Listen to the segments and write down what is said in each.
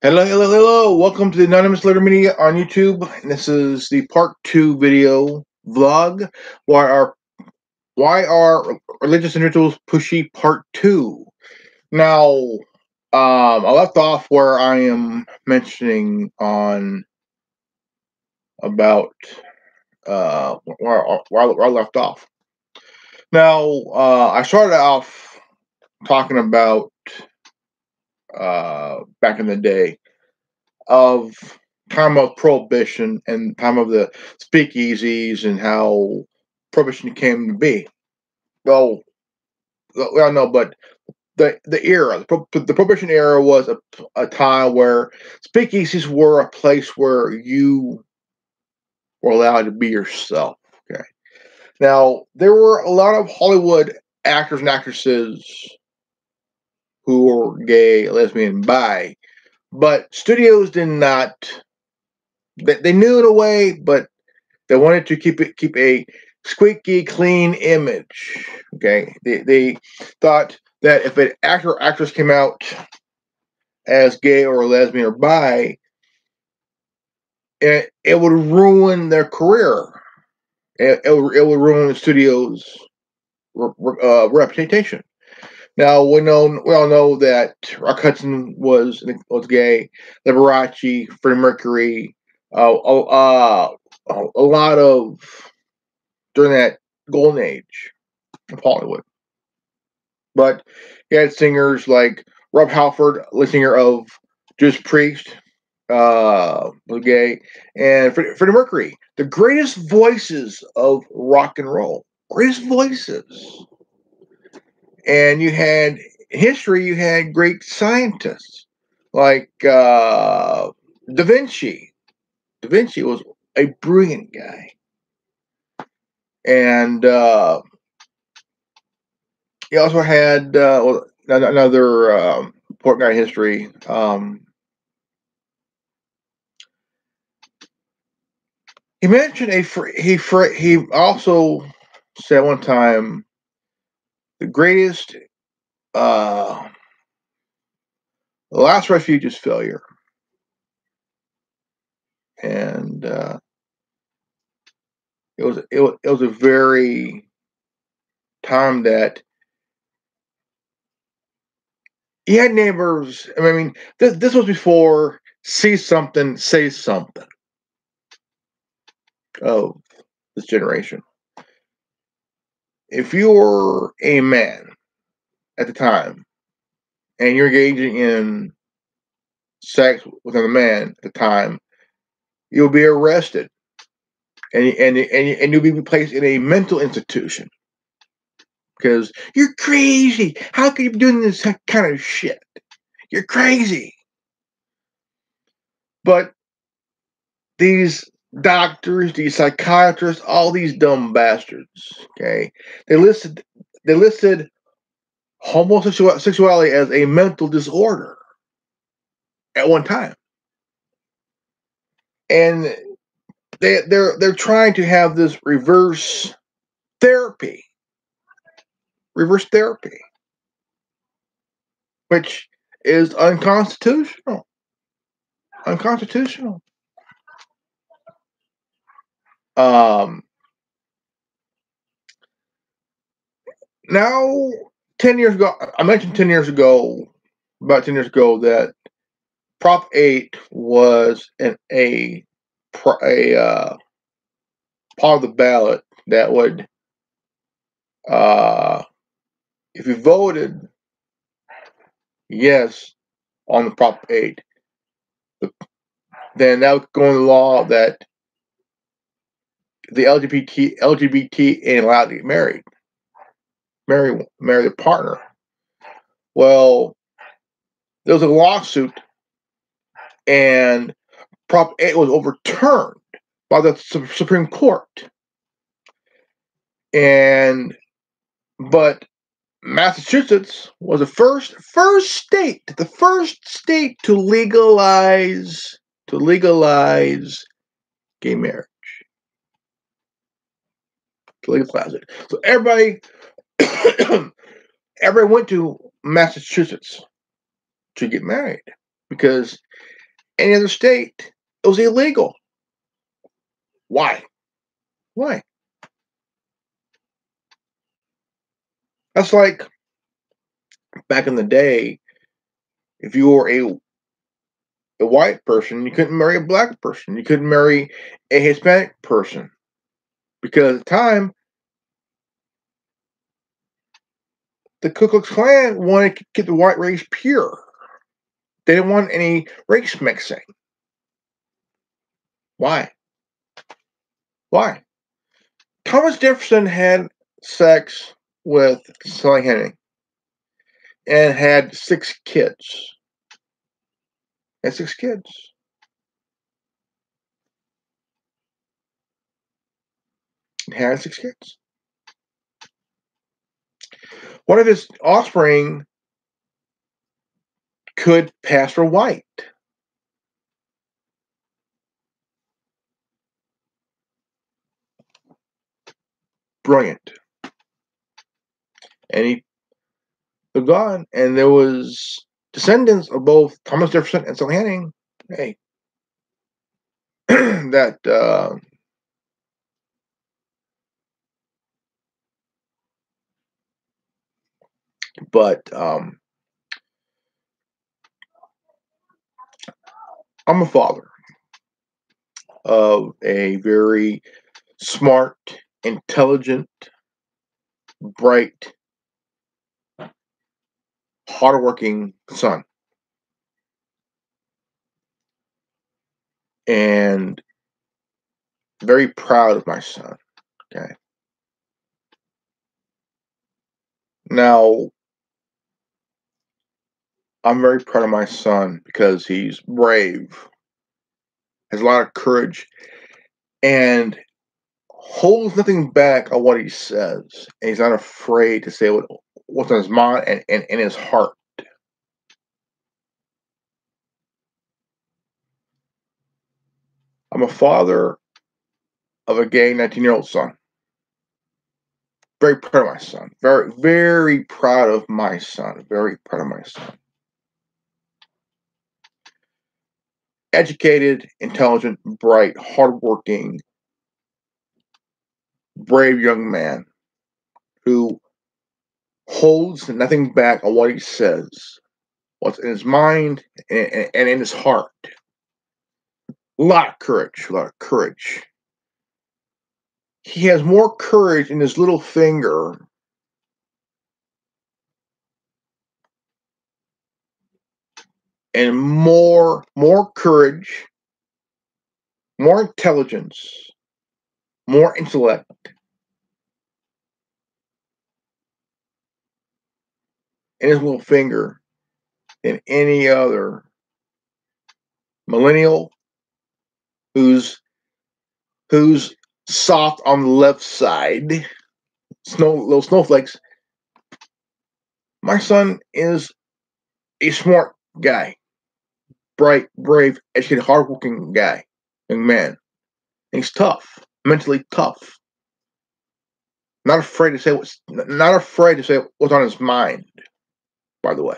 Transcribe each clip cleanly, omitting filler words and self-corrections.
Hello, hello, hello. Welcome to the Anonymous Letter Media on YouTube. This is the part 2 video vlog. Why are religious individuals pushy part 2? Now, I left off where I am mentioning on about where I left off. Now, I started off talking about back in the day of time of prohibition and time of the speakeasies and how prohibition came to be. Well, we all know, but the era, the prohibition era was a time where speakeasies were a place where you were allowed to be yourself. Okay. Now there were a lot of Hollywood actors and actresses who were gay, lesbian, bi, but studios did not. They knew in a way, but they wanted to keep a squeaky clean image. Okay, they thought that if an actor or actress came out as gay or lesbian or bi, it would ruin their career. It would ruin the studio's reputation. Now we all know that Rock Hudson was gay, Liberace, Freddie Mercury, a lot of during that golden age of Hollywood. But he had singers like Rob Halford, lead singer of Judas Priest, was gay, and Freddie Mercury, the greatest voices of rock and roll, greatest voices. And you had in history, you had great scientists like Da Vinci. Da Vinci was a brilliant guy, and he also had another important guy in history. He mentioned he also said one time the greatest the last refuge is failure, and it was a very time that he had neighbors. I mean, this was before see something, say something of this generation. If you were a man at the time and you're engaging in sex with another man at the time, you'll be arrested and you'll be placed in a mental institution because you're crazy. How can you be doing this kind of shit? You're crazy. But these doctors, these psychiatrists, all these dumb bastards, okay, they listed homosexuality as a mental disorder at one time, and they're trying to have this therapy, reverse therapy, which is unconstitutional. Unconstitutional. Um, Now, 10 years ago, I mentioned 10 years ago, about 10 years ago, that Prop 8 was a part of the ballot that would, uh, if you voted yes on the Prop 8, then that would go into law that the LGBT ain't allowed to get married, marry their partner. Well, there was a lawsuit, and Prop 8 was overturned by the Supreme Court. And but Massachusetts was the first state to legalize gay marriage, to legalize it. So everybody everybody went to Massachusetts to get married. because any other state, it was illegal. Why? Why? That's like back in the day, if you were a white person, you couldn't marry a black person. You couldn't marry a Hispanic person. Because at the time, the Ku Klux Klan wanted to keep the white race pure. They didn't want any race mixing. Why? Why? Thomas Jefferson had sex with Sally Henning and had 6 kids. Had 6 kids. Had 6 kids. One of his offspring could pass for white. Brilliant. And he lived on, and there was descendants of both Thomas Jefferson and Sally Henning. Hey, that but I'm a father of a very smart, intelligent, bright, hardworking son. And very proud of my son. Okay. Now, I'm very proud of my son because he's brave, has a lot of courage, and holds nothing back on what he says. And he's not afraid to say what's on his mind and in his heart. I'm a father of a gay 19-year-old son. Very proud of my son. Very, very proud of my son. Very proud of my son. Educated, intelligent, bright, hardworking, brave young man who holds nothing back on what he says, what's in his mind and in his heart. A lot of courage, a lot of courage. He has more courage in his little finger and more courage, more intelligence, more intellect in his little finger than any other millennial who's soft on the left side, little snowflakes. My son is a smart guy, bright, brave, educated, hardworking guy, young man. And he's tough, mentally tough. Not afraid to say what's on his mind. By the way,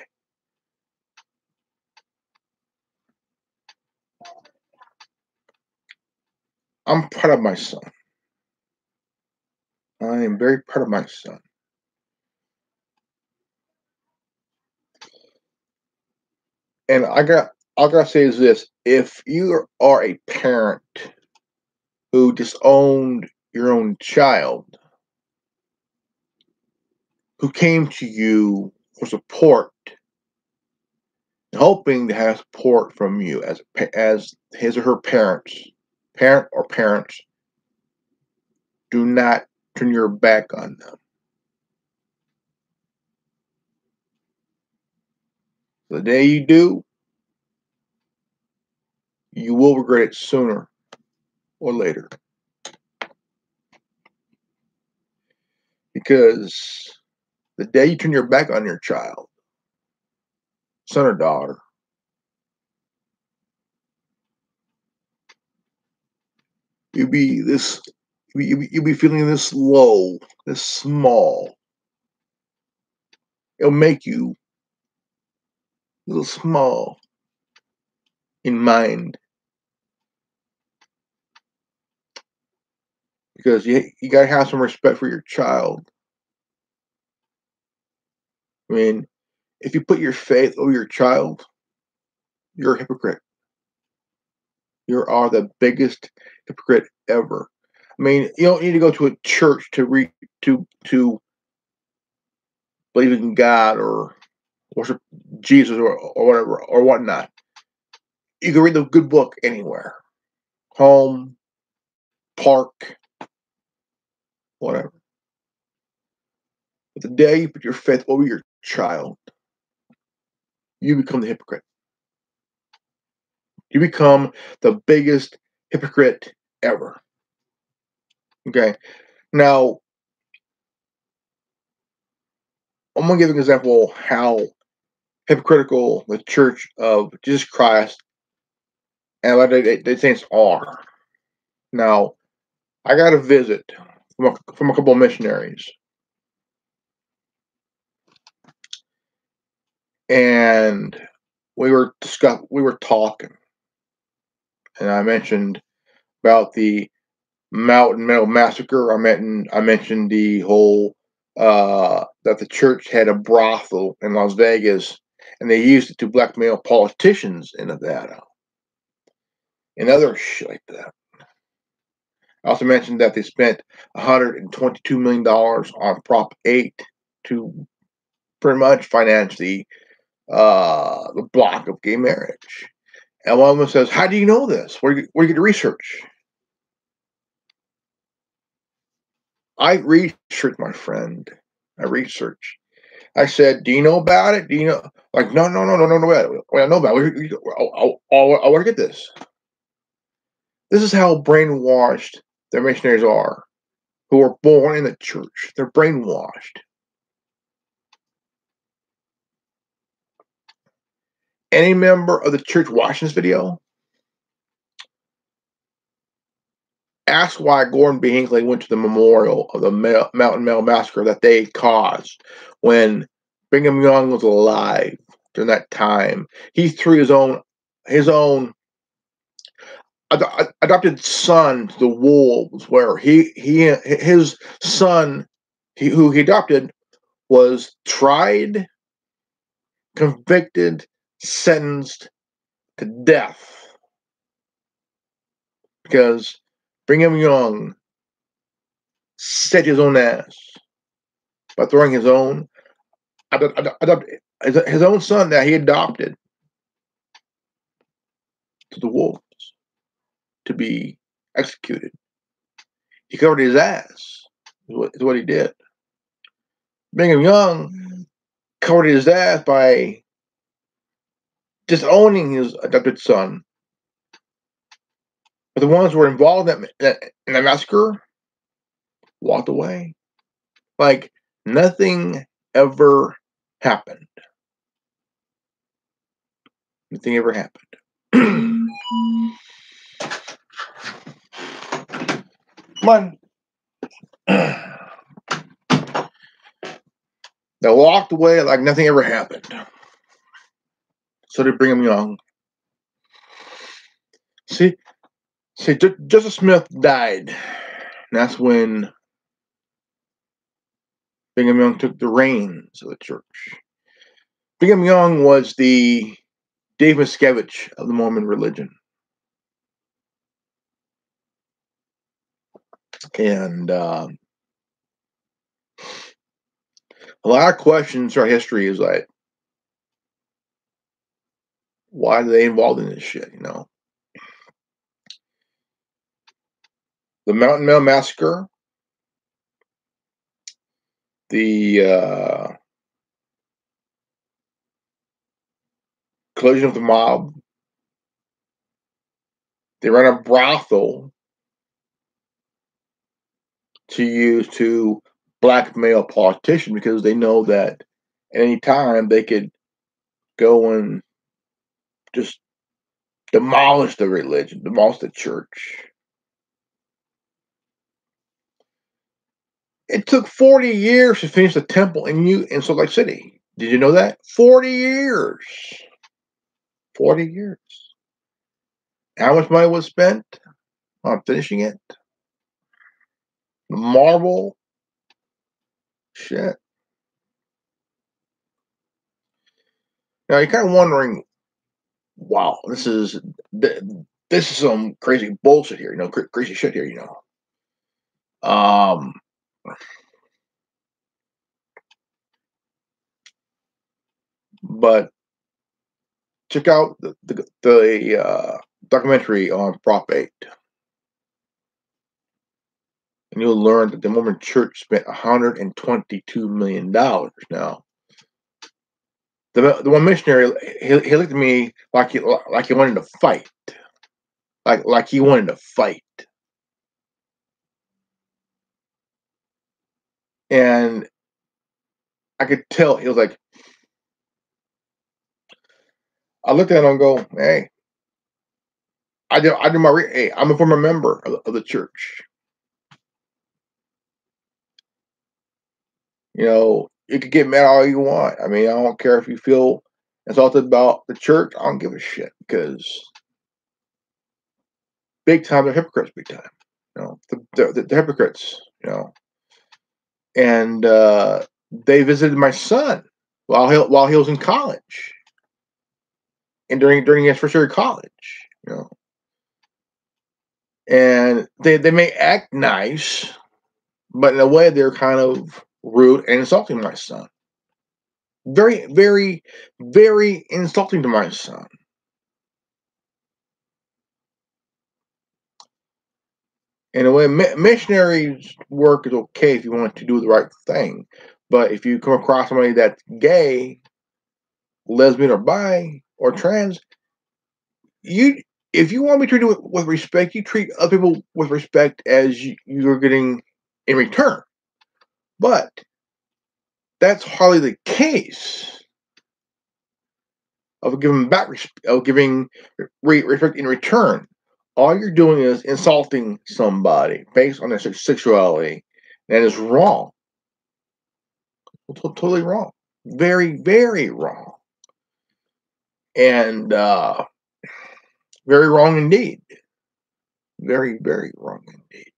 I'm proud of my son. I am very proud of my son. And I gotta say is this: if you are a parent who disowned your own child, who came to you for support, hoping to have support from you as his or her parent or parents, do not turn your back on them. The day you do, you will regret it sooner or later. Because the day you turn your back on your child, son or daughter, you'll be this you'll be feeling this low, this small. It'll make you a little small. in mind, because you gotta have some respect for your child. I mean, if you put your faith over your child, you're a hypocrite. You are the biggest hypocrite ever. I mean, you don't need to go to a church to believe in God or worship Jesus or whatever or whatnot. You can read the good book anywhere, home, park, whatever. But the day you put your faith over your child, you become the hypocrite. You become the biggest hypocrite ever. Okay. Now, I'm going to give an example how hypocritical the Church of Jesus Christ and what they saints are. Now, I got a visit from a couple of missionaries, and we were talking, and I mentioned about the Mountain Meadow Massacre. I mentioned the whole that the church had a brothel in Las Vegas, and they used it to blackmail politicians in Nevada and other shit like that. I also mentioned that they spent $122 million on Prop 8 to pretty much finance the block of gay marriage. And one of them says, "How do you know this? Where do you get the research?" I research, my friend. I research. I said, "Do you know about it? Do you know?" Like, no. Well, I know about it. I'll look at this. This is how brainwashed the missionaries are, who were born in the church. They're brainwashed. Any member of the church watching this video, ask why Gordon B. Hinckley went to the memorial of the Mountain Meadow Massacre that they caused when Brigham Young was alive during that time. He threw his own adopted son to the wolves, where his son, who he adopted, was tried, convicted, sentenced to death because Brigham Young set his own ass by throwing his own his own son that he adopted to the wolves to be executed. He covered his ass. Is what he did. Brigham Young covered his ass by disowning his adopted son. But the ones who were involved in that massacre walked away. Like nothing ever happened. Nothing ever happened. Come on. They walked away like nothing ever happened. So did Brigham Young. See, Joseph Smith died. And that's when Brigham Young took the reins of the church. Brigham Young was the Dave Miscavige of the Mormon religion. And a lot of questions throughout history is like, why are they involved in this shit, you know? The Mountain Meadow Massacre, the collision of the mob, they run a brothel to use to blackmail politicians because they know that at any time they could go and just demolish the religion, demolish the church. It took 40 years to finish the temple in Salt Lake City. Did you know that? 40 years. 40 years. how much money was spent on finishing it? Marble? Shit. Now you're kind of wondering, wow, this is some crazy bullshit here, crazy shit here. Um, but check out the documentary on Prop 8, and you'll learn that the Mormon Church spent $122 million. Now, the one missionary, he looked at me like he wanted to fight, like he wanted to fight, and I could tell he was like. I looked at him and go, hey, hey, I'm a former member of the church. You could get mad all you want. I mean, I don't care if you feel insulted about the church. I don't give a shit because big time they're hypocrites. Big time, the hypocrites. And they visited my son while he was in college and during his first year of college. And they may act nice, but in a way they're kind of rude and insulting my son. Very, very, very insulting to my son. In a way, missionaries work is okay if you want to do the right thing, but if you come across somebody that's gay, lesbian, or bi, or trans, if you want to be treated with respect, you treat other people with respect as you're getting in return. But that's hardly the case of giving respect in return. All you're doing is insulting somebody based on their sexuality, and it's wrong. Totally wrong. Very, very wrong. And very wrong indeed. Very, very wrong indeed.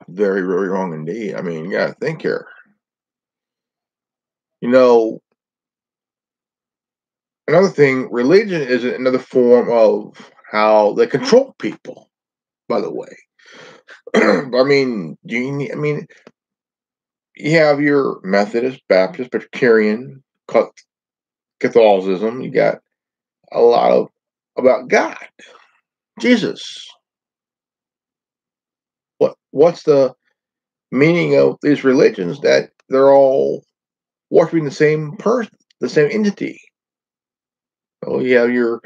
Very, very wrong indeed. I mean, you gotta think here. Another thing, religion is another form of how they control people, by the way. I mean, you have your Methodist, Baptist, Presbyterian, Catholicism. You got a lot of about God, Jesus. What's the meaning of these religions that they're all worshiping the same person, the same entity? Oh, you have your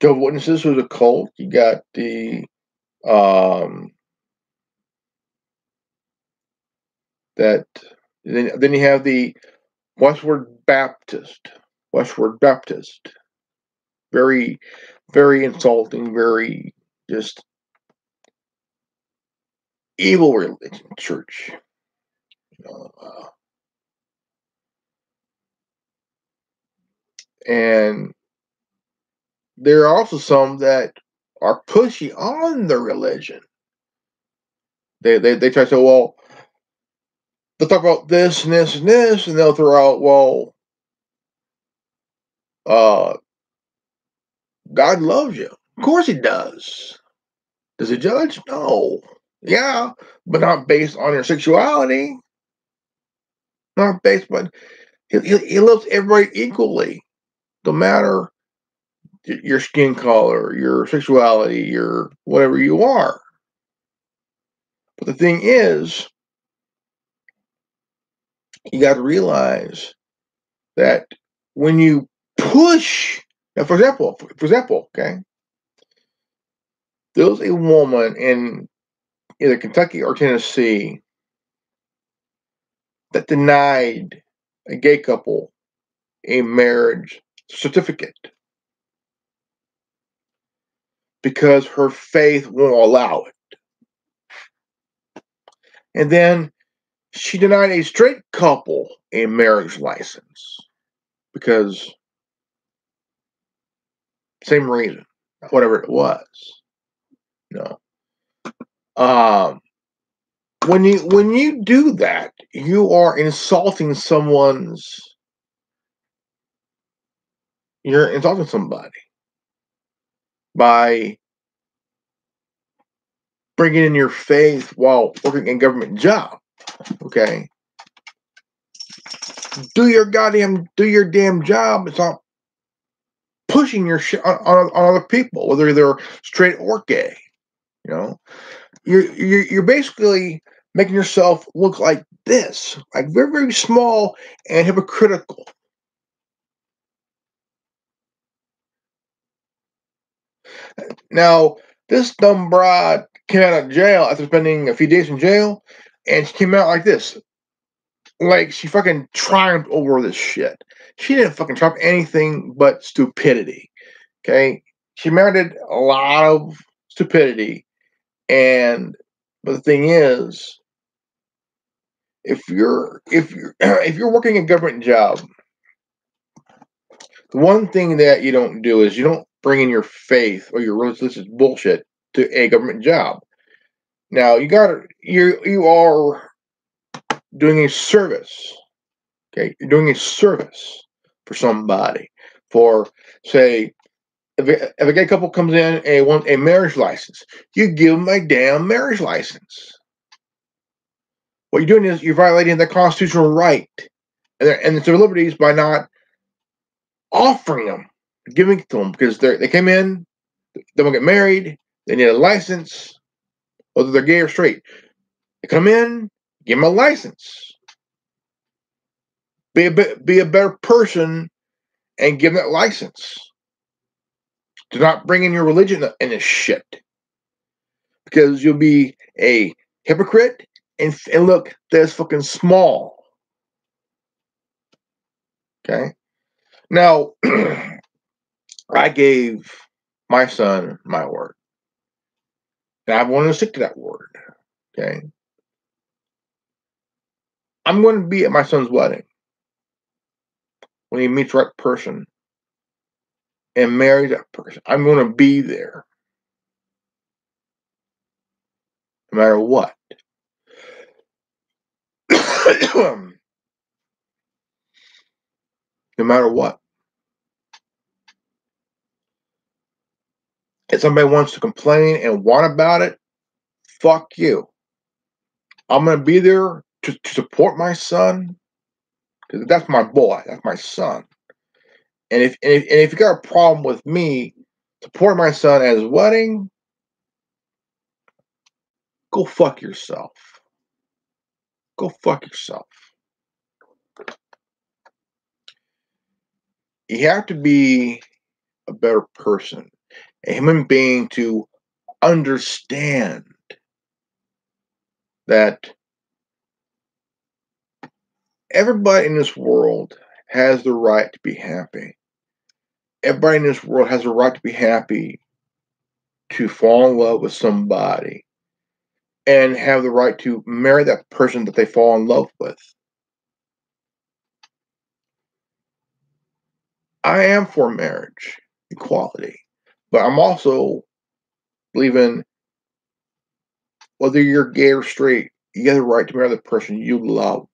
Jehovah's Witnesses, who's a cult. You got the um, that. Then you have the Westward Baptist. Westward Baptist. Very, very insulting. Very just evil religion, church. You know, uh, and there are also some that are pushy on the religion. They try to say, well, they'll talk about this and this and this, and they'll throw out, well, uh, God loves you. Of course He does. Does He judge? No. Yeah, but not based on your sexuality. Not based, but He loves everybody equally, no matter your skin color, your sexuality, your whatever you are. But the thing is, you got to realize that when you push, now for example, okay, there was a woman in either Kentucky or Tennessee that denied a gay couple a marriage certificate because her faith won't allow it. And then she denied a straight couple a marriage license because Same reason, whatever it was. No. When you do that, you are insulting someone's. You're insulting somebody by bringing in your faith while working in a government job. Okay, do your damn job. It's not pushing your shit on other people, whether they're straight or gay. You know, you're basically making yourself look like this, like very, very small and hypocritical. Now, this dumb broad came out of jail after spending a few days in jail, and she came out like this. Like she fucking triumphed over this shit. She didn't fucking triumph anything but stupidity. Okay? She merited a lot of stupidity. But the thing is, if you're if you're working a government job, the one thing that you don't do is you don't bring in your faith or your religious bullshit to a government job. Now you are doing a service. Okay, you're doing a service for somebody. For say, if a gay couple comes in and want a marriage license, you give them a damn marriage license. What you're doing is you're violating their constitutional right and their liberties by not offering them, giving it to them because they came in, they want to get married, they need a license, whether they're gay or straight. They come in, give them a license. Be a better person and give them that license. Do not bring in your religion in this shit. Because you'll be a hypocrite and look, that's fucking small. Okay? Now, I gave my son my word. And I want to stick to that word. Okay? I'm going to be at my son's wedding when he meets the right person and marries that person. I'm going to be there. No matter what. No matter what. If somebody wants to complain and whine about it, fuck you. I'm going to be there to support my son because that's my boy. That's my son. And if you got a problem with me supporting my son at his wedding, go fuck yourself. Go fuck yourself. You have to be a better person, a human being to understand that everybody in this world has the right to be happy. Everybody in this world has a right to be happy, to fall in love with somebody, and have the right to marry that person that they fall in love with. I am for marriage equality, but I'm also believing whether you're gay or straight, you have the right to marry the person you love.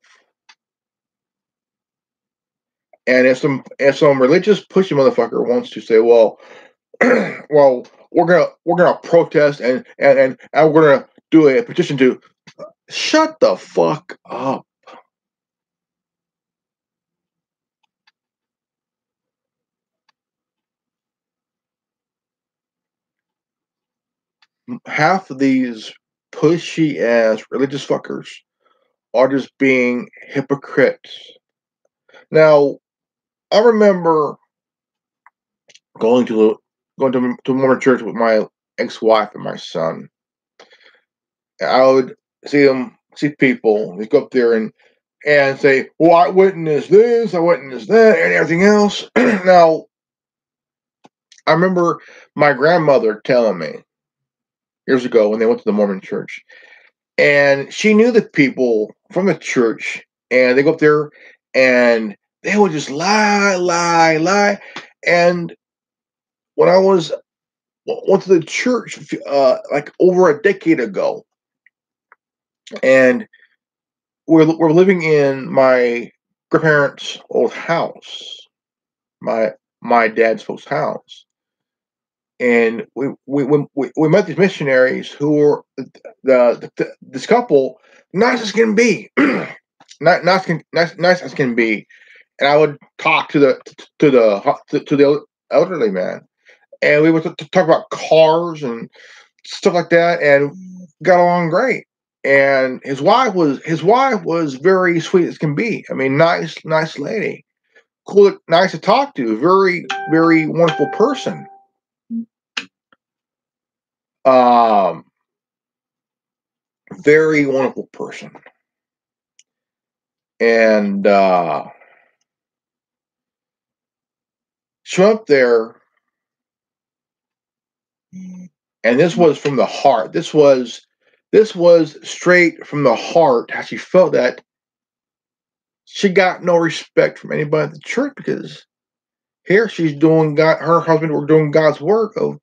And if some religious pushy motherfucker wants to say, well, well, we're gonna protest and we're gonna do a petition to shut the fuck up. Half of these pushy ass religious fuckers are just being hypocrites. Now, I remember going to a Mormon church with my ex-wife and my son. I would see people, they go up there and say, well, I witnessed this, I witnessed that, and everything else. Now, I remember my grandmother telling me years ago when they went to the Mormon church, and she knew the people from the church, and they go up there and they would just lie, and when I went to the church like over a decade ago, and we're living in my grandparents' old house, my my dad's folks' house, and we met these missionaries who were this couple, nice as can be, nice as can be, and I would talk to the elderly man, and we would talk about cars and stuff like that, and got along great. And his wife was very sweet as can be. I mean, nice lady, cool, nice to talk to, very wonderful person. Um, very wonderful person. And she went up there, and this was from the heart. This was straight from the heart. How she felt that she got no respect from anybody at the church because here she's doing God. Her husband were doing God's work of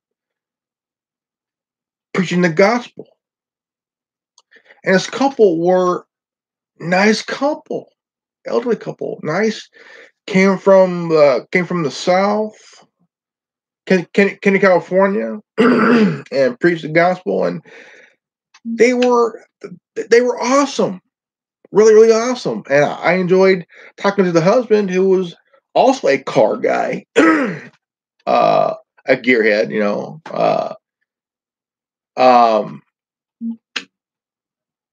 preaching the gospel, and this couple were nice couple, elderly couple, nice. Came from the south, California, and preached the gospel, and they were they were awesome, really awesome, and I enjoyed talking to the husband who was also a car guy, a gearhead, um,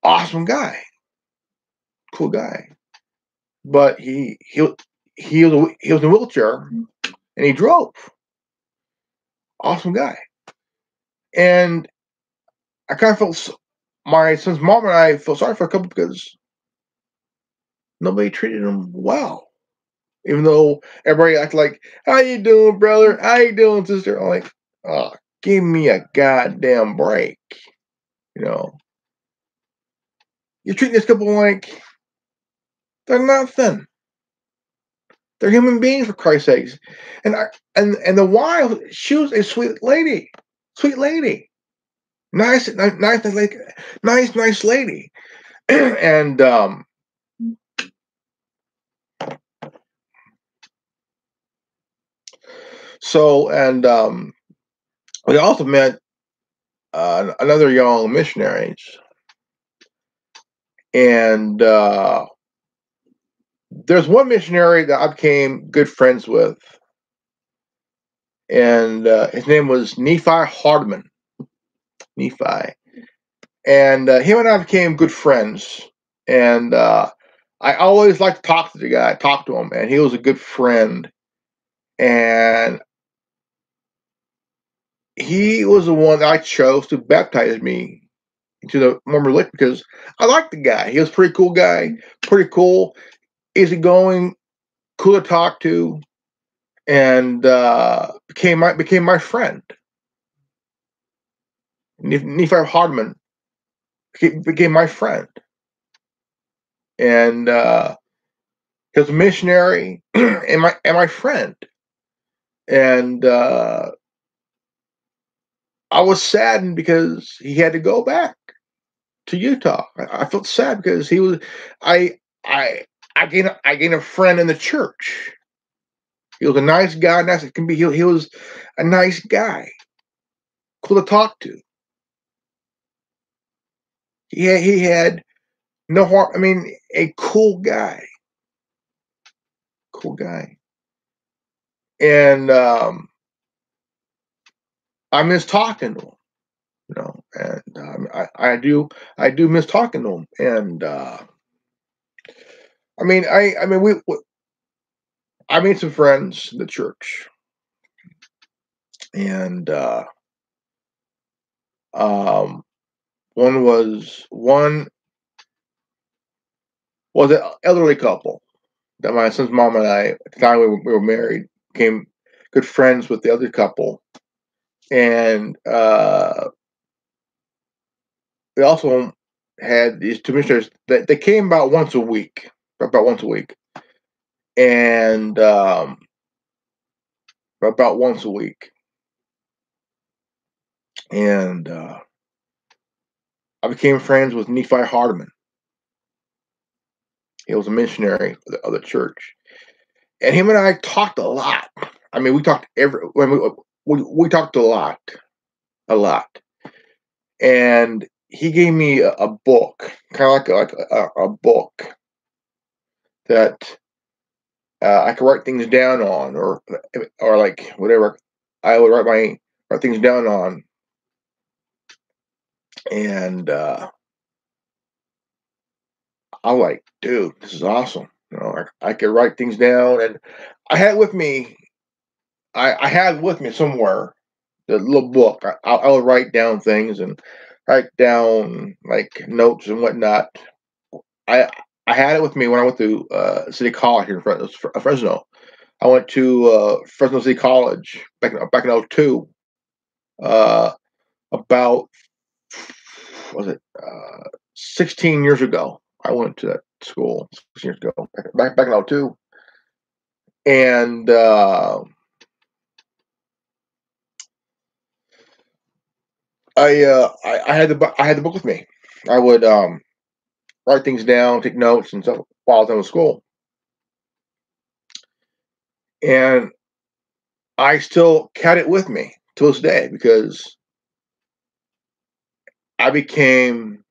awesome guy, cool guy, but he was in a wheelchair and he drove, awesome guy, and I kind of felt my son's mom and I felt sorry for a couple because nobody treated him well. Even though everybody acted like, "How you doing, brother? How you doing, sister?" I'm like, "Oh, give me a goddamn break." You know, you're treating this couple like they're nothing. They're human beings for Christ's sakes. And and the wife, she was a sweet lady, nice lady, and so and we also met another young missionaries, and there's one missionary that I became good friends with, and his name was Nephi Hardman. Nephi, and him and I became good friends, and I always liked to talk to the guy, talk to him, and he was a good friend, and he was the one that I chose to baptize me into the Mormon religion because I liked the guy. He was a pretty cool guy, pretty cool, easygoing, cool to talk to, and became my friend. Nephi Hardman became my friend, and he was a missionary and my friend. And I was saddened because he had to go back to Utah. I felt sad because he was. I I gained a friend in the church. He was a nice guy, nice as can be. He was a nice guy, cool to talk to. He had no harm. I mean, a cool guy, and I miss talking to him. And I do miss talking to him. And I mean, I made some friends in the church, and um, one was an elderly couple that my son's mom and I, at the time we were married, became good friends with the other couple, and we also had these two missionaries that they came about once a week, and about once a week. and I became friends with Nephi Hardeman. He was a missionary of the church, and him and I talked a lot. I mean, we talked we talked a lot, and he gave me a book, kind of like a book that I could write things down on, or like whatever I would write things down on, and I'm like, dude, this is awesome. You know, I could write things down, and I had with me, I had with me somewhere the little book. I would write down things and write down like notes and whatnot. I I had it with me when I went to City College here in Fresno. I went to Fresno City College back in '02. Uh, about was it 16 years ago? I went to that school 16 years ago, back in '02, and I had I had the book with me. I would write things down, take notes and stuff while I was in school, and I still carry it with me to this day because I became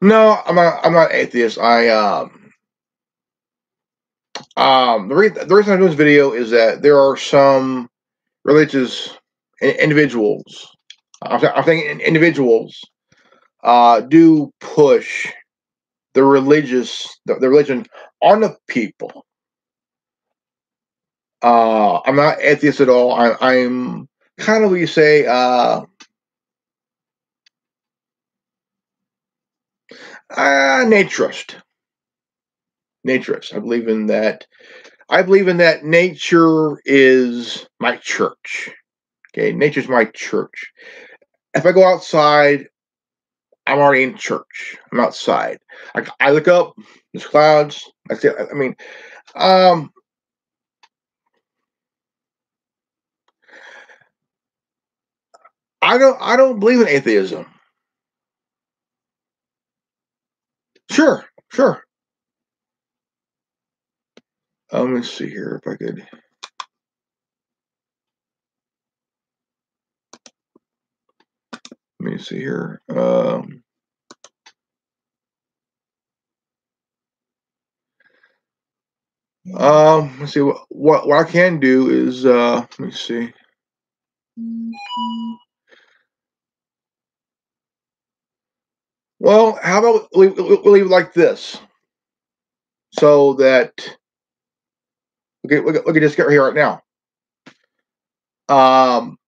no, I'm not atheist. The reason I'm doing this video is that there are some religious individuals. I'm thinking individuals do push the religion on the people. I'm not atheist at all. I'm kind of what you say. Naturist. Naturist. I believe in that. I believe in that. Nature is my church. Okay, nature's my church. If I go outside, I'm already in church. I'm outside. I look up. There's clouds. I see. I mean, um, I don't believe in atheism. Sure, sure. Let me see here if I could. Let me see here. Let's see what I can do is let me see. Well, how about we leave it like this, so that look at this right here right now. Um,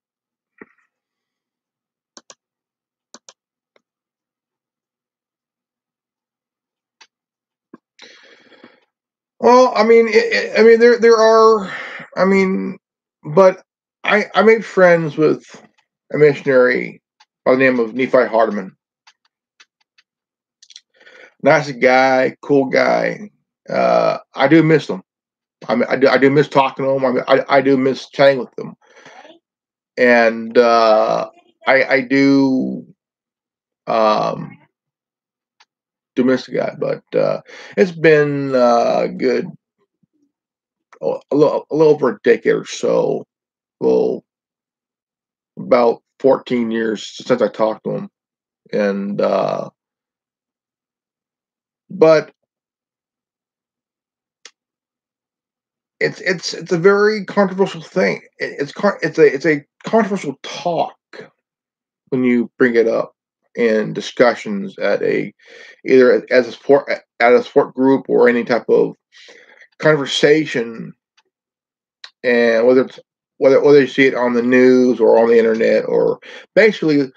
well, I mean, I mean, there are, I mean, but I made friends with a missionary by the name of Nephi Hardeman. Nice guy, cool guy. I do miss them. I do miss talking to them. I do miss chatting with them, and I um, do miss the guy. But it's been good a little over a decade or so. Well, about 14 years since I talked to him, and but it's a very controversial thing. It's a controversial talk when you bring it up in discussions at a either as a sport at a sport group or any type of conversation, and whether you see it on the news or on the internet or basically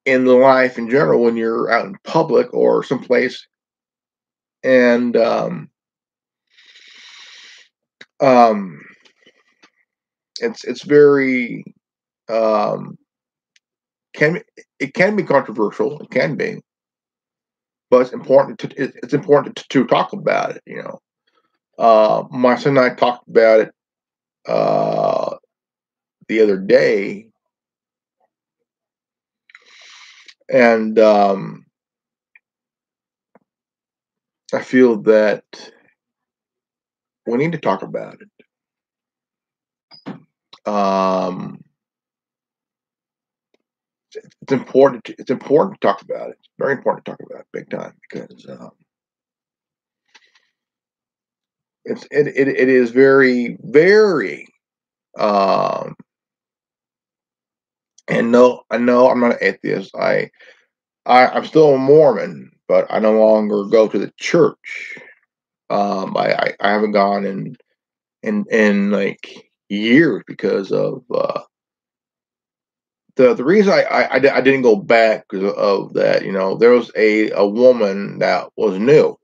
in the life in general when you're out in public or someplace, and um, it's very um, can it can be controversial. It can be, but it's important to talk about it. You know, my son and I talked about it the other day, and I feel that we need to talk about it. It's important. It's important to talk about it. It's very important to talk about it, big time, because it is very, very. Um, and no, I know I'm not an atheist. I'm still a Mormon, but I no longer go to the church. I haven't gone in like years because of the reason I didn't go back because of that. You know, there was a woman that was new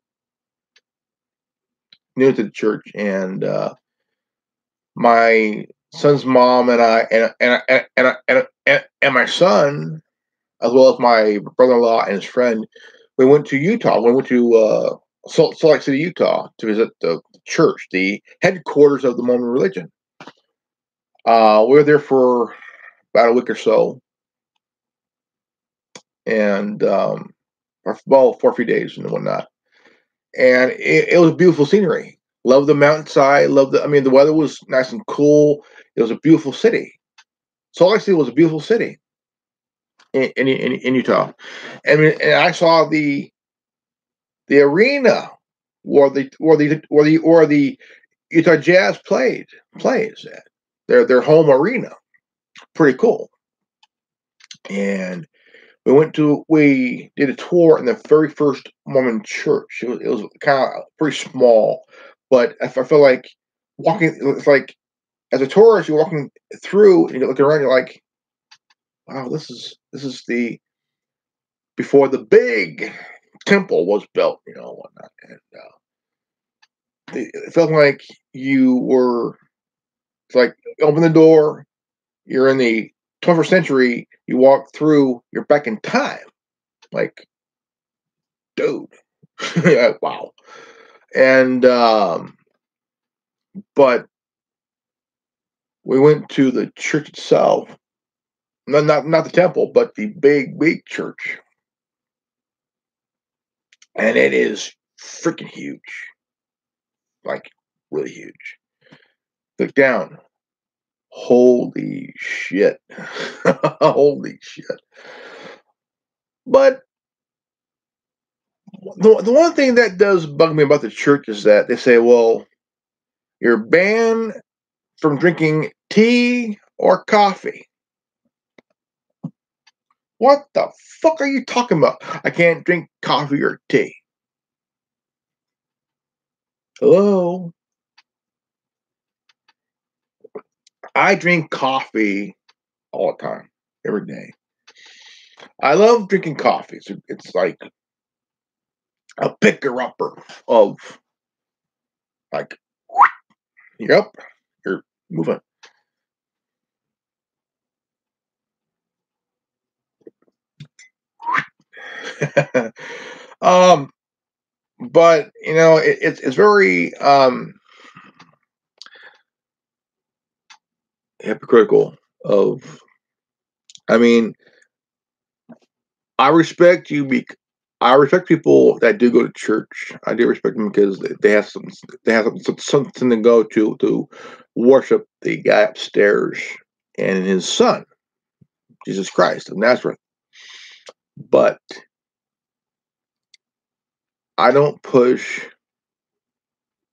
to the church, and my son's mom and I and my son, as well as my brother-in-law and his friend, we went to Utah. We went to Salt Lake City, Utah, to visit the church, the headquarters of the Mormon religion. We were there for about a week or so, and for a few days and whatnot. And it was beautiful scenery. Love the mountainside. Love the. I mean, the weather was nice and cool. It was a beautiful city. Salt Lake City was a beautiful city in Utah. And I saw the arena where the Utah Jazz plays at their home arena. Pretty cool. And we did a tour in the very first Mormon church. It was kind of pretty small, but I felt like walking. It's like as a tourist, you're walking through and you're looking around. You're like, wow, this is the before the big temple was built, whatnot. And it felt like you were. It's like open the door. You're in the 21st century. You walk through. You're back in time. Like, dude, wow. And but we went to the church itself. No, not the temple, but the big church, and it is freaking huge, like really huge. Look down. Holy shit. Holy shit. But the one thing that does bug me about the church is that they say, well, you're banned from drinking tea or coffee. What the fuck are you talking about? I can't drink coffee or tea. Hello? I drink coffee all the time, every day. I love drinking coffee. It's like a picker upper of like, yep, you're moving. um, but it's very hypocritical. Of, I mean, I respect you. I respect people that do go to church. I do respect them because they have something to go to worship the guy upstairs and his son, Jesus Christ of Nazareth. But I don't push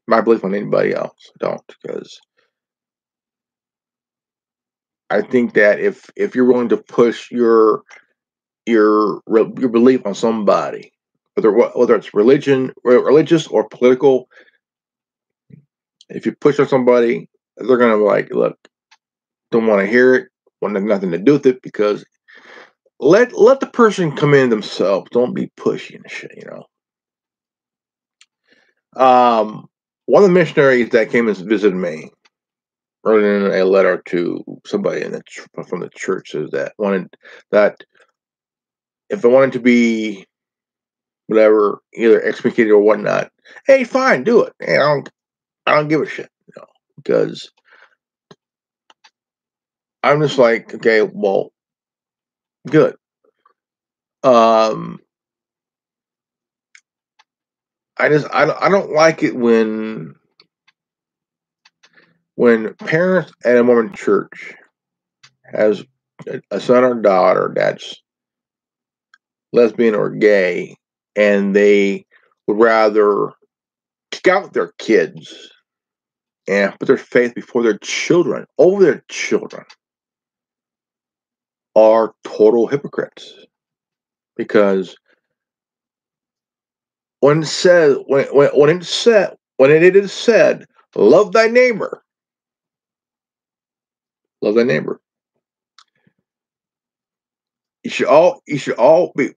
my belief on anybody else. I don't, because I think that if you're willing to push your belief on somebody, whether it's religious or political, if you push on somebody, they're gonna be like, look, don't want to hear it, want nothing to do with it, because let the person come in themselves. Don't be pushy and shit. One of the missionaries that came and visited me wrote in a letter to somebody from the church, says that if I wanted to be whatever, either excommunicated or whatnot, hey, fine, do it. Hey, I don't give a shit, because I'm just like, okay, well, good. Um, I don't like it when parents at a Mormon church has a son or daughter that's lesbian or gay, and they would rather kick out their kids and put their faith before their children, over their children, are total hypocrites. Because when it is said, love thy neighbor, love thy neighbor. You should all be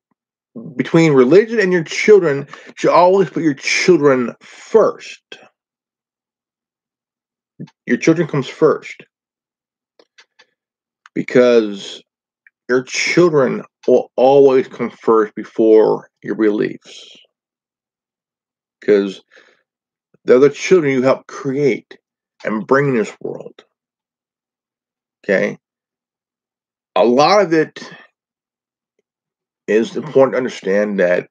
between religion and your children. You should always put your children first. Your children comes first, because your children will always come first before your beliefs, because they're the children you help create and bring in this world. Okay, a lot of it is important to understand that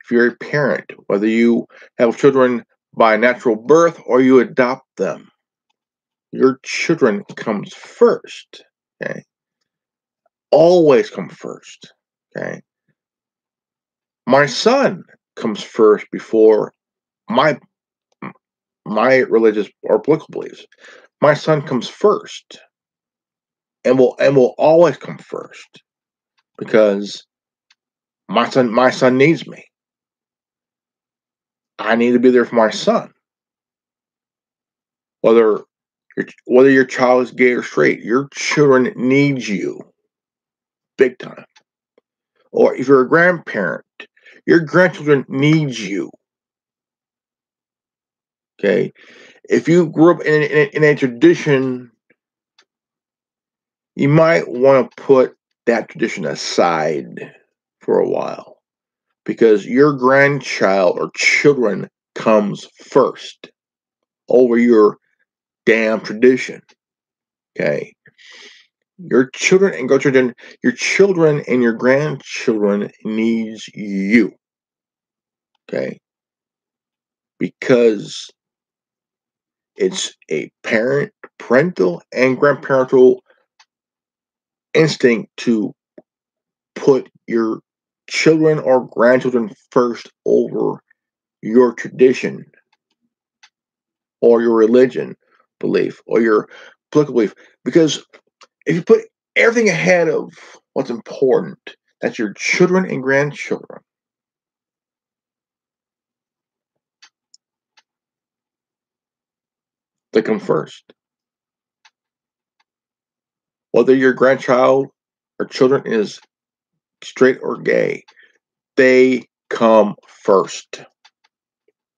if you're a parent, whether you have children by natural birth or you adopt them, your children comes first. Okay, always come first. Okay, my son comes first before my my religious or political beliefs. My son comes first, and will always come first, because my son needs me. I need to be there for my son. Whether whether your child is gay or straight, your children need you big time. Or if you're a grandparent, your grandchildren need you. Okay, if you grew up in a tradition, you might want to put that tradition aside for a while, because your grandchild or children comes first over your damn tradition. Okay, your children and your grandchildren needs you. Okay, because it's a parental and grandparental instinct to put your children or grandchildren first over your tradition or your religion belief or your political belief. Because if you put everything ahead of what's important, that's your children and grandchildren, they come first. Whether your grandchild or children is straight or gay, they come first.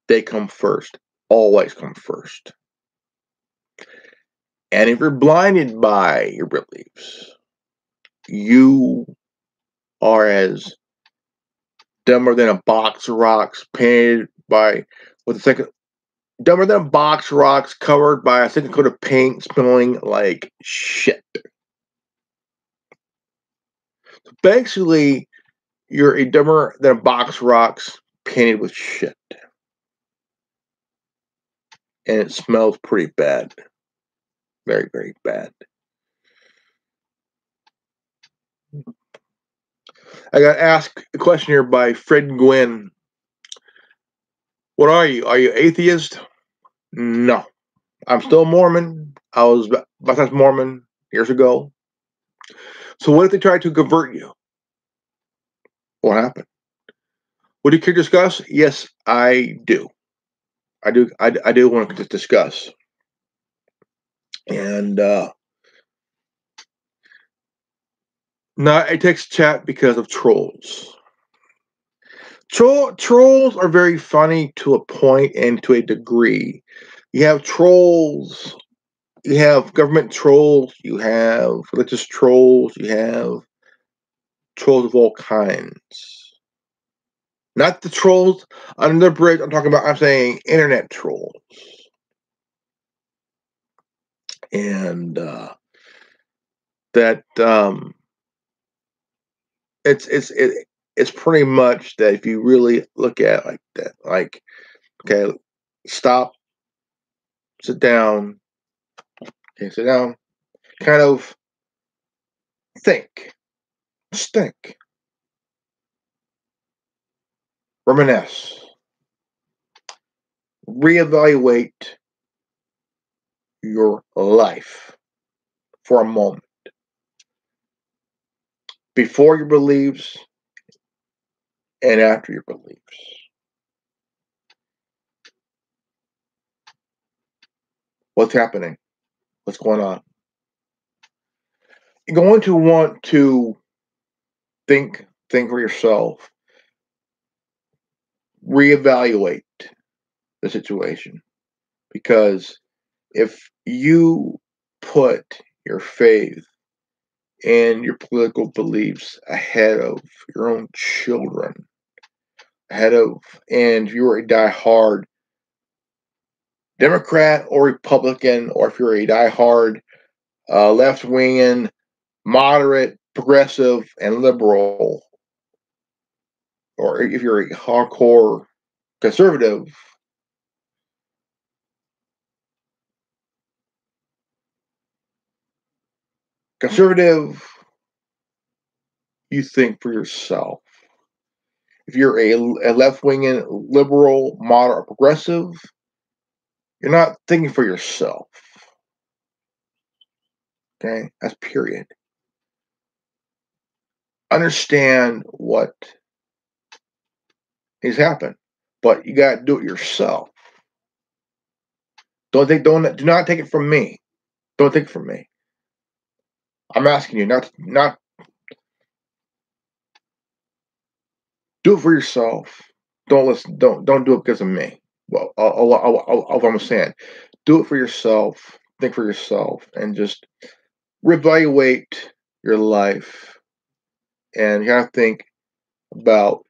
They come first. Always come first. And if you're blinded by your beliefs, you are as dumber than a box of rocks painted by with a second dumber than a box of rocks covered by a second coat of paint smelling like shit. Basically, you're a dumber than a box of rocks painted with shit. And it smells pretty bad. Very, very bad. I got asked a question here by Fred Gwynn. What are you? Are you atheist? No. I'm still Mormon. I was baptized Mormon years ago. So what if they try to convert you? What happened? Would you care to discuss? Yes, I do. I do want to discuss. And not a text chat because of trolls. Trolls are very funny to a point and to a degree. You have trolls. You have government trolls. You have religious trolls. You have trolls of all kinds. Not the trolls under the bridge. I'm saying internet trolls. And that it's pretty much that if you really look at it like that, like, okay, stop, sit down, okay, sit down, kind of think, just think, reminisce, reevaluate your life for a moment before your beliefs and after your beliefs. What's happening? What's going on? You're going to want to think for yourself, reevaluate the situation, because if you put your faith and your political beliefs ahead of your own children, ahead of, and if you're a diehard Democrat or Republican, or if you're a diehard left wing, moderate, progressive, and liberal, or if you're a hardcore conservative, conservative, you think for yourself. If you're a left wing, liberal, moderate, progressive, you're not thinking for yourself. Okay, that's period. Understand what has happened, but you got to do it yourself. Do not take it from me. Don't take it from me. I'm asking you not do it for yourself. Don't listen. Don't do it because of me. Well, all I'm saying, do it for yourself. Think for yourself, and just reevaluate your life. And you have to think about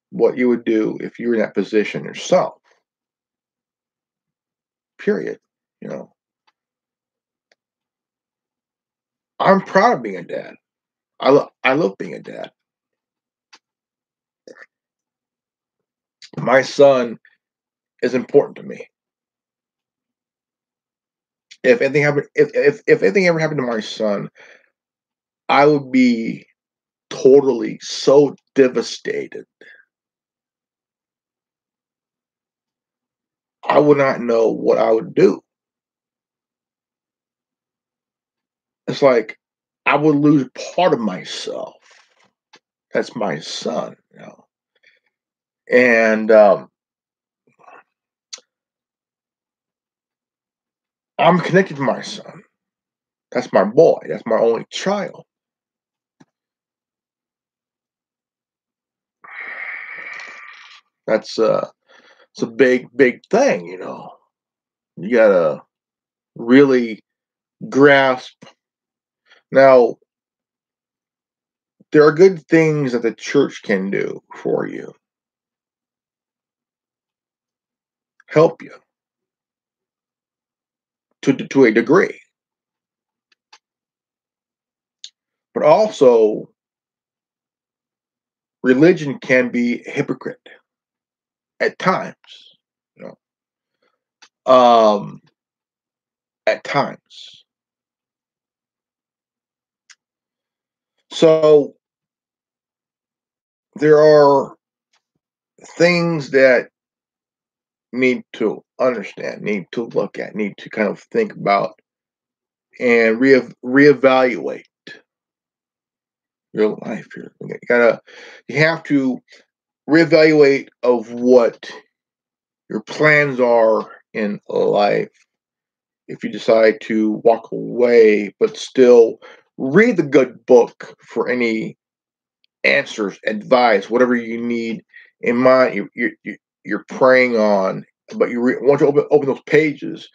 what you would do if you were in that position yourself. Period. You know, I'm proud of being a dad. I love being a dad. My son is important to me. If anything ever happened to my son, I would be totally so devastated. I would not know what I would do. It's like I would lose part of myself. That's my son, you know. And I'm connected to my son. That's my boy. That's my only child. That's it's a big thing, you know. You gotta really grasp. Now, there are good things that the church can do for you, help you to a degree, but also religion can be a hypocrite at times. You know, at times. So there are things that need to understand, need to look at, need to kind of think about, and reevaluate your life. You have to reevaluate of what your plans are in life. If you decide to walk away, but still read the good book for any answers, advice, whatever you need in mind, you're praying on, but once you open those pages,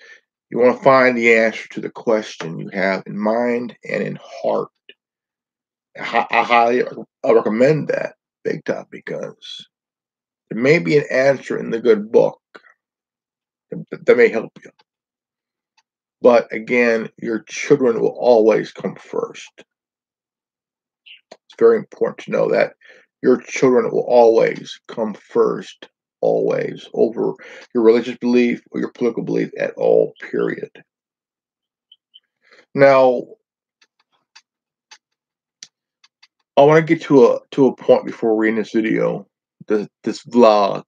you want to find the answer to the question you have in mind and in heart. I highly recommend that big time, because there may be an answer in the good book that may help you. But again, your children will always come first. It's very important to know that your children will always come first, always, over your religious belief or your political belief at all, period. Now, I want to get to a point before we end this video, this vlog.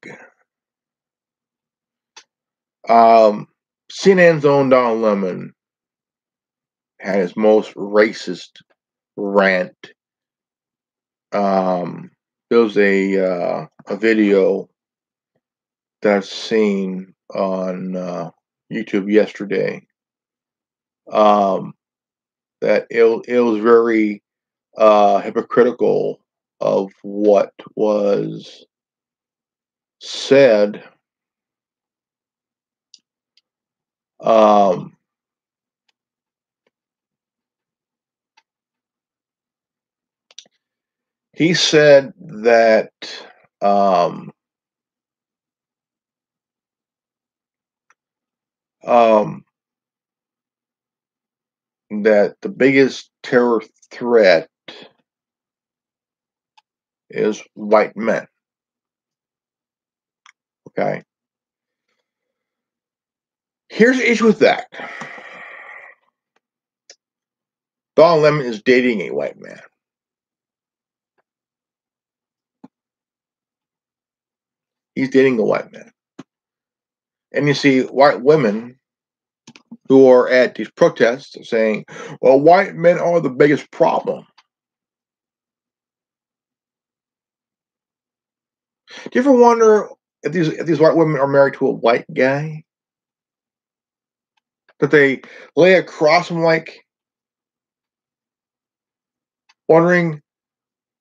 CNN's own Don Lemon had his most racist rant. There was a video that I've seen on YouTube yesterday. That it was very hypocritical of what was said. He said that um, that the biggest terror threat is white men. Okay. Here's the issue with that. Don Lemon is dating a white man. He's dating a white man. And you see white women who are at these protests saying, well, white men are the biggest problem. Do you ever wonder if these white women are married to a white guy? That they lay across them like wondering,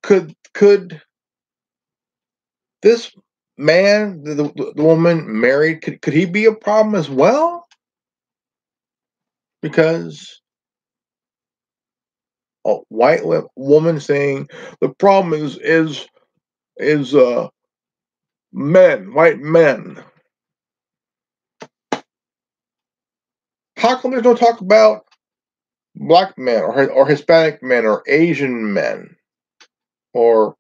could this man, the woman married, could he be a problem as well? Because a white woman saying the problem is men, white men. How come there's no talk about black men or Hispanic men or Asian men or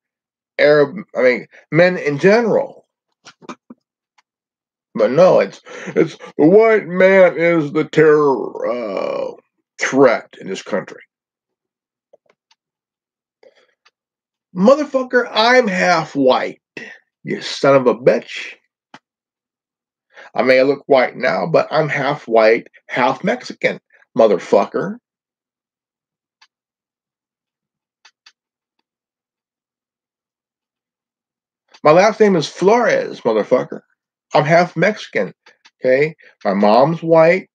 Arab? I mean, men in general. But no, it's the white man is the terror threat in this country. Motherfucker, I'm half white. You son of a bitch. I may look white now, but I'm half white, half Mexican, motherfucker. My last name is Flores, motherfucker. I'm half Mexican. Okay? My mom's white,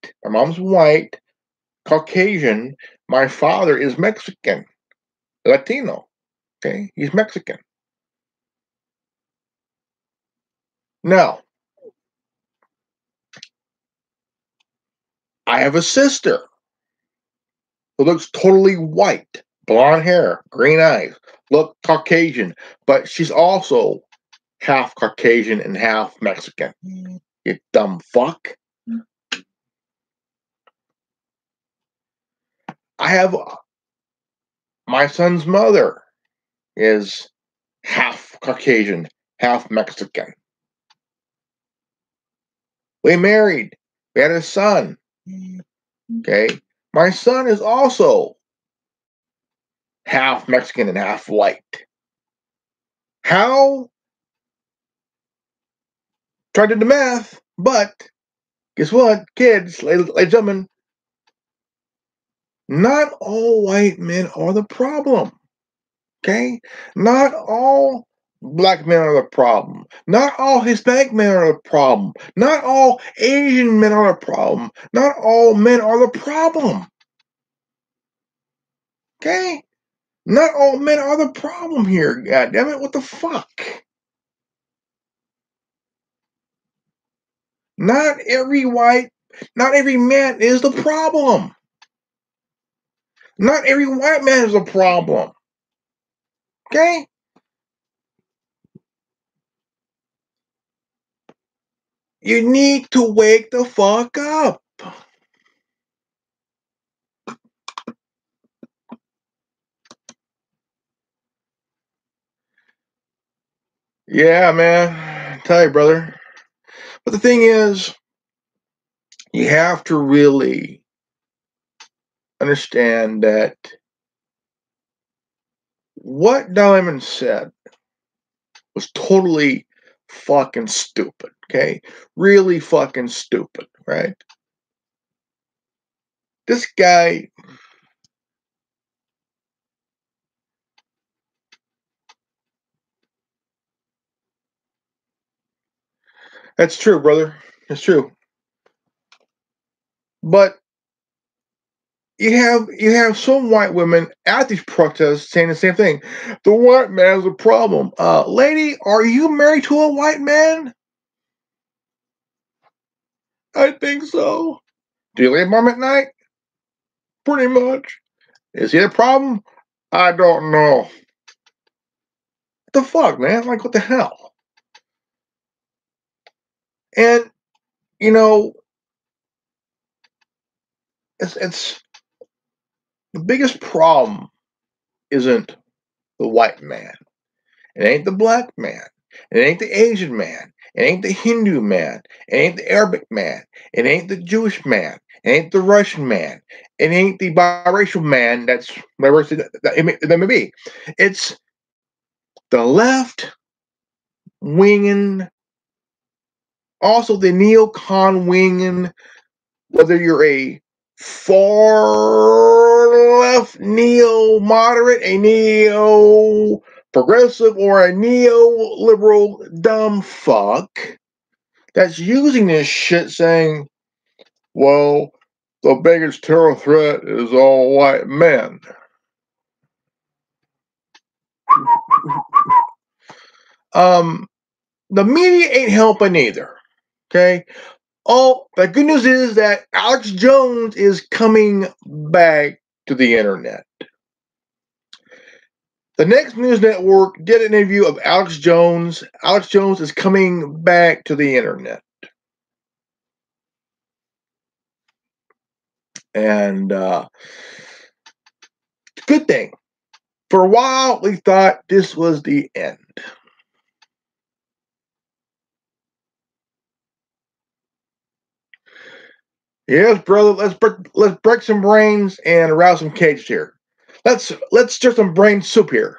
Caucasian. My father is Mexican, Latino. Okay? He's Mexican. Now, I have a sister who looks totally white, blonde hair, green eyes, look Caucasian, but she's also half Caucasian and half Mexican. You dumb fuck. I have my son's mother is half Caucasian, half Mexican. We married. We had a son. Okay. My son is also half Mexican and half white. How? Tried to do the math, but guess what? Kids, ladies and gentlemen, not all white men are the problem. Okay? Not all black men are the problem. Not all Hispanic men are the problem. Not all Asian men are the problem. Not all men are the problem. Okay? Not all men are the problem here. God damn it, what the fuck? Not every man is the problem. Not every white man is a problem. Okay? You need to wake the fuck up. Yeah, man. I tell you, brother. But the thing is, you have to really understand that what Diamond said was totally fucking stupid, okay? Really fucking stupid, right? This guy, that's true, brother. It's true. But you have some white women at these protests saying the same thing. The white man's a problem. Lady, are you married to a white man? I think so. Do you leave him at night? Pretty much. Is he a problem? I don't know. What the fuck, man? Like, what the hell? And you know, it's the biggest problem isn't the white man. It ain't the black man. It ain't the Asian man. It ain't the Hindu man. It ain't the Arabic man. It ain't the Jewish man. It ain't the Russian man. It ain't the biracial man that's whatever that may be. It's the left winging, also the neocon winging, whether you're a far left neo moderate, a neo progressive, or a neoliberal dumb fuck that's using this shit saying, well, the biggest terror threat is all white men. Um, the media ain't helping either. Okay. Oh, the good news is that Alex Jones is coming back to the internet. The next news network did an interview of Alex Jones. Alex Jones is coming back to the internet. And good thing. For a while, we thought this was the end. Yes, brother. Let's break some brains and arouse some cages here. Let's stir some brain soup here.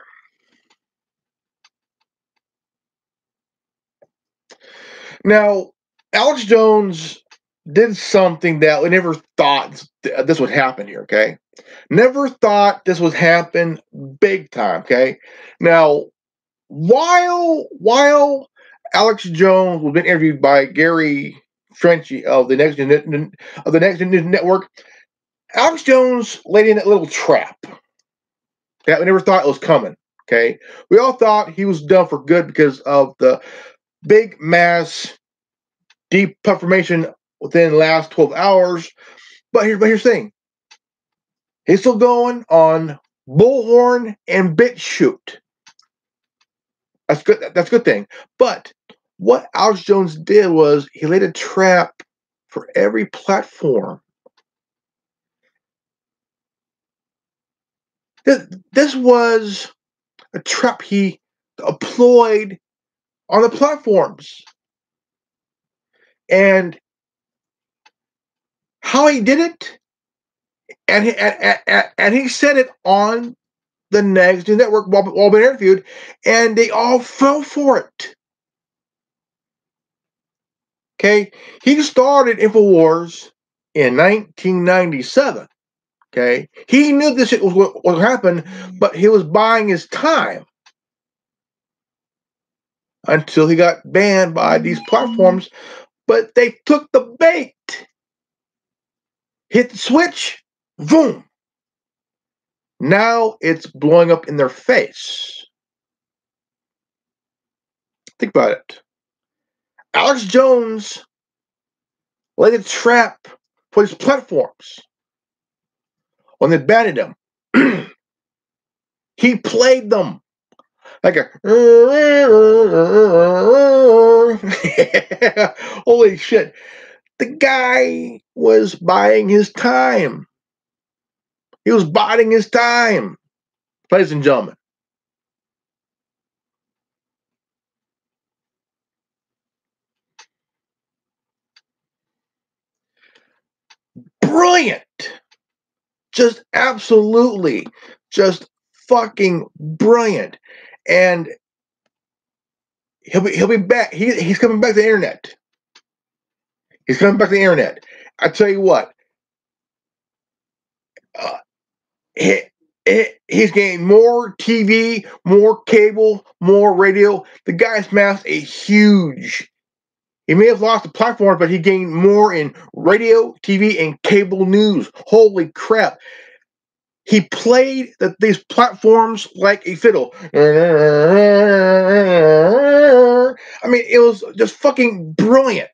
Now, Alex Jones did something that we never thought this would happen here. Okay, never thought this would happen big time. Okay, now while Alex Jones was being interviewed by Gary Frenchy of the Next Gen Network, Alex Jones laid in that little trap that we never thought was coming. Okay, we all thought he was done for good because of the big mass deep puff formation within the last 12 hours. But here's the thing: he's still going on bullhorn and bit shoot. That's good. That's a good thing. But what Alex Jones did was he laid a trap for every platform. This was a trap he employed on the platforms. And how he did it, and he said it on the Next Gen Network while being interviewed, and they all fell for it. Okay, he started Infowars in 1997. Okay, he knew this shit was what would happen, but he was buying his time until he got banned by these platforms. But they took the bait, hit the switch, boom. Now it's blowing up in their face. Think about it. Alex Jones laid a trap for these platforms when they banned him. He played them like a holy shit. The guy was buying his time. He was biding his time, ladies and gentlemen. brilliant. Just absolutely, just fucking brilliant. And he'll be back. He's coming back to the internet. He's coming back to the internet. I tell you what, uh, he's getting more TV, more cable, more radio. The guy's amassed a huge. He may have lost the platform, but he gained more in radio, TV, and cable news. Holy crap. He played these platforms like a fiddle. I mean, it was just fucking brilliant.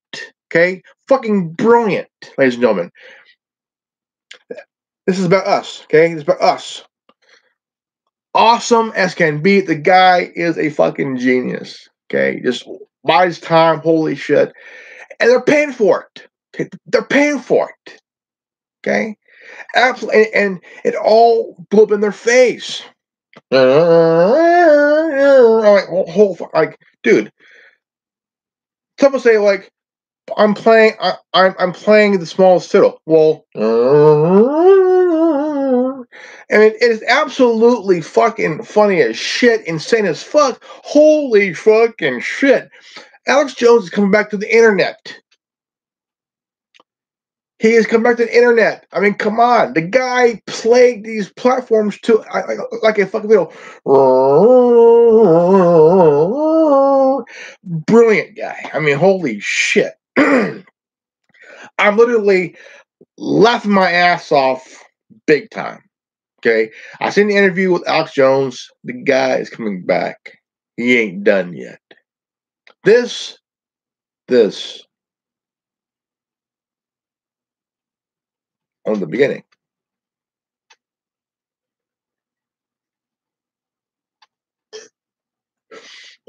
Okay? Fucking brilliant, ladies and gentlemen. This is about us. Okay? This is about us. Awesome as can be. The guy is a fucking genius. Okay? Just buys time. Holy shit. And they're paying for it. Okay? They're paying for it. Okay? Absolutely, and it all blew up in their face. Like, like, dude. Someone say like, I'm playing the smallest fiddle. Well, and it is absolutely fucking funny as shit, insane as fuck. Holy fucking shit! Alex Jones is coming back to the internet. He has come back to the internet. I mean, come on. The guy played these platforms to like a fucking video. Brilliant guy. I mean, holy shit. I'm literally laughing my ass off big time. Okay. I seen the interview with Alex Jones. The guy is coming back. He ain't done yet. This on the beginning.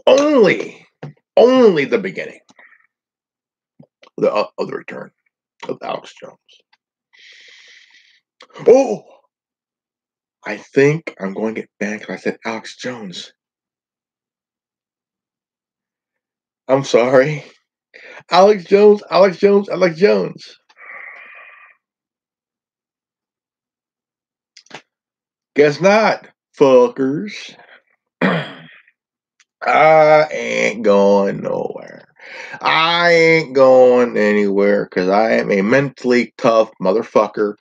Only the beginning of the return of Alex Jones. Oh, I think I'm going to get banned because I said Alex Jones. I'm sorry. Alex Jones. Guess not, fuckers. I ain't going nowhere. I ain't going anywhere because I am a mentally tough motherfucker.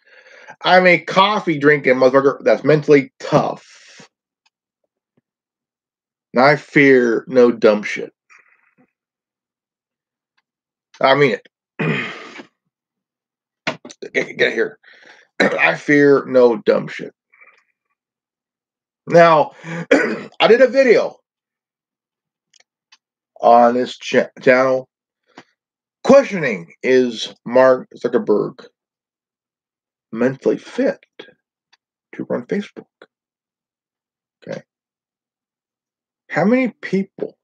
I'm a coffee drinking motherfucker that's mentally tough. And I fear no dumb shit. I mean it. Get here. I fear no dumb shit. Now, I did a video on this channel questioning, is Mark Zuckerberg mentally fit to run Facebook? Okay. How many people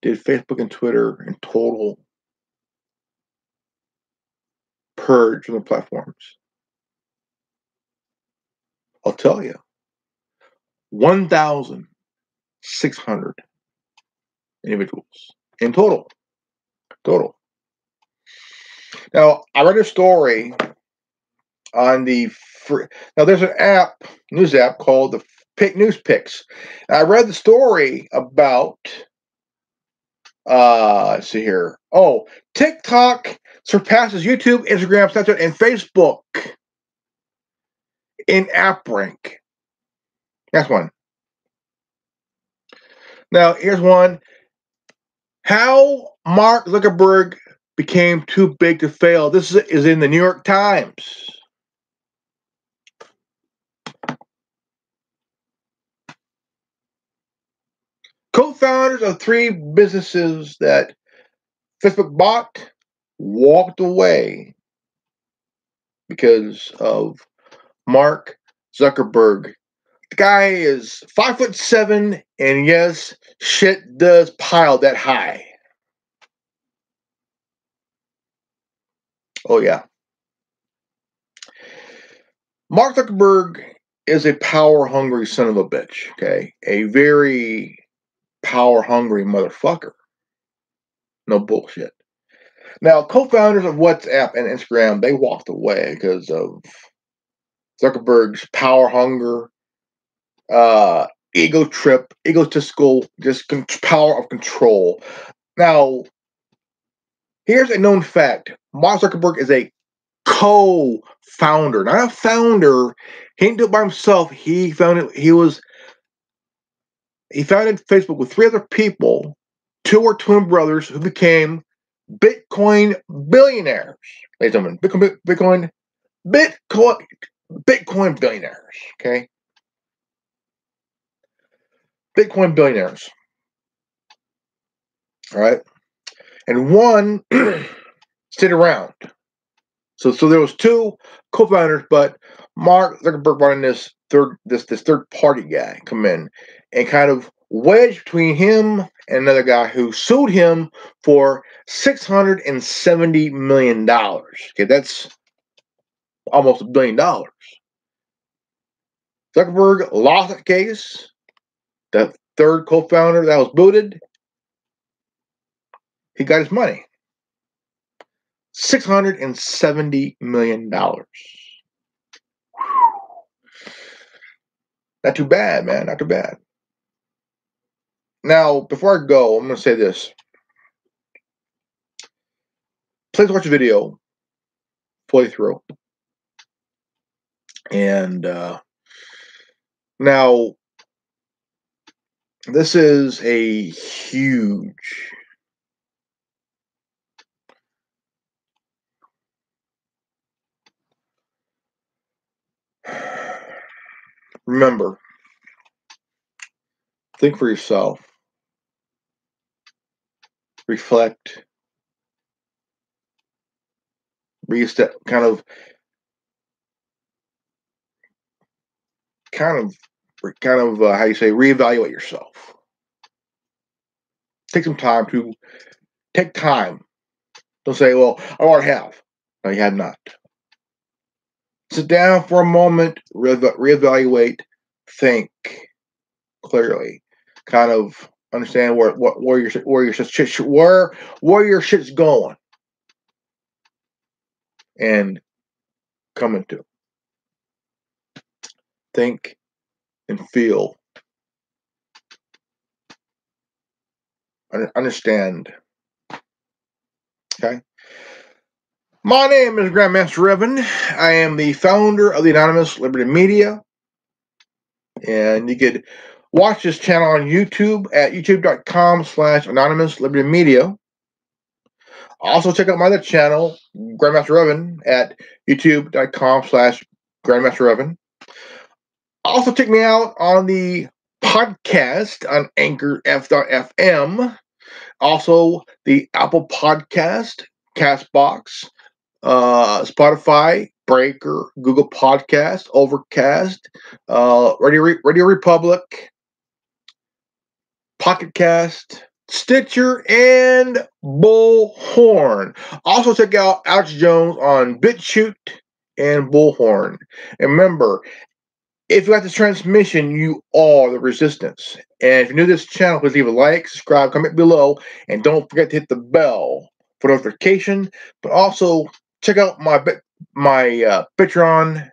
did Facebook and Twitter in total purge from the platforms? I'll tell you. 1,600 individuals in total. Now, I read a story on the now there's an news app called the News Picks. And I read the story about let's see here. Oh, TikTok surpasses YouTube, Instagram, Snapchat, and Facebook in app rank. That's one. Now, here's one. How Mark Zuckerberg became too big to fail. This is in the New York Times. Co-founders of 3 businesses that Facebook bought walked away because of Mark Zuckerberg. The guy is 5'7", and yes, shit does pile that high. Oh yeah. Mark Zuckerberg is a power-hungry son of a bitch. Okay, a very power-hungry motherfucker. No bullshit. Now, co-founders of WhatsApp and Instagram, they walked away because of Zuckerberg's power hunger, ego trip, egotistical, just power of control. Now, here's a known fact: Mark Zuckerberg is a co-founder, not a founder. He didn't do it by himself. He founded. He founded Facebook with 3 other people. 2 were twin brothers who became Bitcoin billionaires. Ladies and gentlemen, Bitcoin billionaires. Okay, Bitcoin billionaires. All right, and one stayed around. So there was 2 co-founders, but Mark Zuckerberg brought in this third party guy come in and kind of wedged between him and another guy who sued him for $670 million. Okay, that's almost $1 billion. Zuckerberg lost that case. The third co-founder that was booted, he got his money. $670 million. Not too bad, man. Not too bad. Now, before I go, I'm going to say this. Please watch the video fully through. And now, this is a huge remember, think for yourself, reflect, reset, kind of how you say, reevaluate yourself. Take some time to take time. Don't say, well, I already have. No, you have not. Sit down for a moment, reevaluate, think clearly, kind of understand where your shit's going, and come into. Think and feel. Understand. Okay. My name is Grandmaster Revan. I am the founder of the Anonymous Liberty Media. And you could watch this channel on YouTube at youtube.com/Anonymous Liberty Media. Also check out my other channel, Grandmaster Revan, at youtube.com/Grandmaster Revan. Also check me out on the podcast on Anchor F.FM. Also the Apple Podcast, Castbox, Spotify, Breaker, Google Podcast, Overcast, Radio Republic, Pocket Cast, Stitcher, and Bullhorn. Also check out Alex Jones on BitChute and Bullhorn. And remember, if you like this transmission, you are the resistance. And if you're new to this channel, please leave a like, subscribe, comment below, and don't forget to hit the bell for notification. But also check out my Patreon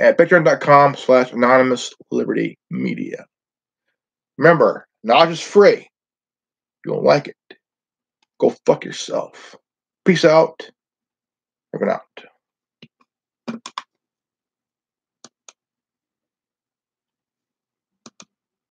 at patreon.com/Anonymous Liberty Media. Remember, knowledge is free. If you don't like it, go fuck yourself. Peace out. Over and out.